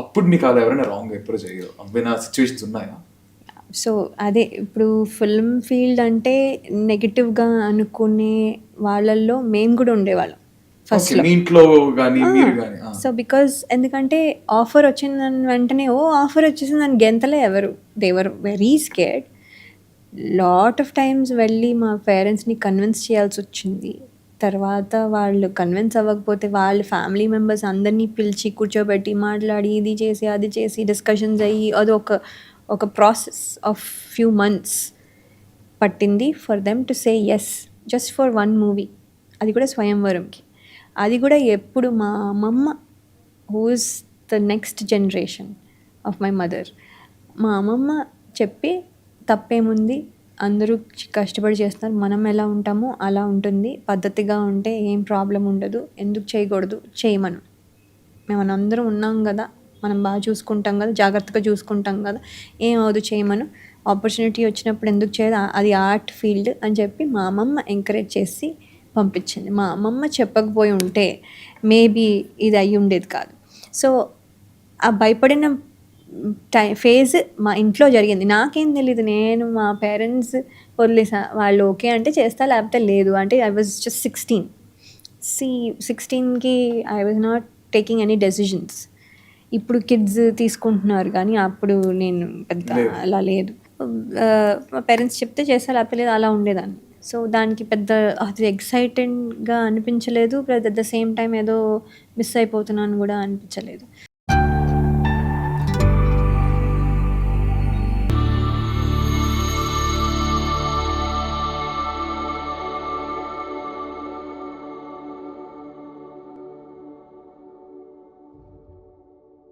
అప్పుడు నీకు అలా ఎవరైనా రాంగ్ ఎప్పుడు చేయరు అవ్విన సిచ్యువేషన్స్ ఉన్నాయా? సో అదే ఇప్పుడు ఫిల్మ్ ఫీల్డ్ అంటే నెగిటివ్గా అనుకునే వాళ్ళల్లో మేము కూడా ఉండేవాళ్ళం ఫస్ట్లో. మీ ఇంట్లో కానీ మీరు కానీ సో బికాజ్ ఎందుకంటే ఆఫర్ వచ్చిందని వెంటనే ఆఫర్ వచ్చేసిందని గెంతలే ఎవరు, they were very scared. Lot of times వెళ్ళి మా పేరెంట్స్ని కన్విన్స్ చేయాల్సి వచ్చింది. తర్వాత వాళ్ళు కన్విన్స్ అవ్వకపోతే వాళ్ళ ఫ్యామిలీ మెంబర్స్ అందరినీ పిలిచి కూర్చోబెట్టి మాట్లాడి ఇది చేసి అది చేసి డిస్కషన్స్ అయ్యి అది ఒక ప్రాసెస్ ఆఫ్ ఫ్యూ మంత్స్ పట్టింది for them to say as just for one movie, అది కూడా స్వయంవరంకి. అది కూడా ఎప్పుడు మా అమ్మమ్మ who is the next generation of my mother, మా అమ్మమ్మ చెప్పి తప్పేముంది, అందరూ కష్టపడి చేస్తున్నారు, మనం ఎలా ఉంటామో అలా ఉంటుంది, పద్ధతిగా ఉంటే ఏం ప్రాబ్లం ఉండదు, ఎందుకు చేయకూడదు, చేయమను, మేము అందరం ఉన్నాం కదా, మనం బాగా చూసుకుంటాం కదా, జాగ్రత్తగా చూసుకుంటాం కదా, ఏం అవదు చేయమను, ఆపర్చునిటీ వచ్చినప్పుడు ఎందుకు చేయదు, అది ఆర్ట్ ఫీల్డ్ అని చెప్పి మా అమ్మమ్మ ఎంకరేజ్ చేసి పంపించింది. మా అమ్మమ్మ చెప్పకపోయి ఉంటే మేబీ ఇది అయ్యి ఉండేది కాదు. సో ఆ భయపడిన ఫేజ్ మా ఇంట్లో జరిగింది. నాకేం తెలీదు, నేను మా పేరెంట్స్ వదిలేసా, వాళ్ళు ఓకే అంటే చేస్తా లేకపోతే లేదు అంటే. I was just 16. 16కి I was not taking any decisions. ఇప్పుడు కిడ్స్ తీసుకుంటున్నారు కానీ అప్పుడు నేను పెద్ద అలా లేదు. మా పేరెంట్స్ చెప్తే చేస్తా లేకపోతే లేదు అలా ఉండేదాన్ని. సో దానికి పెద్ద అది ఎక్సైటెడ్గా అనిపించలేదు, అట్ ద సేమ్ టైం ఏదో మిస్ అయిపోతున్నాను కూడా అనిపించలేదు.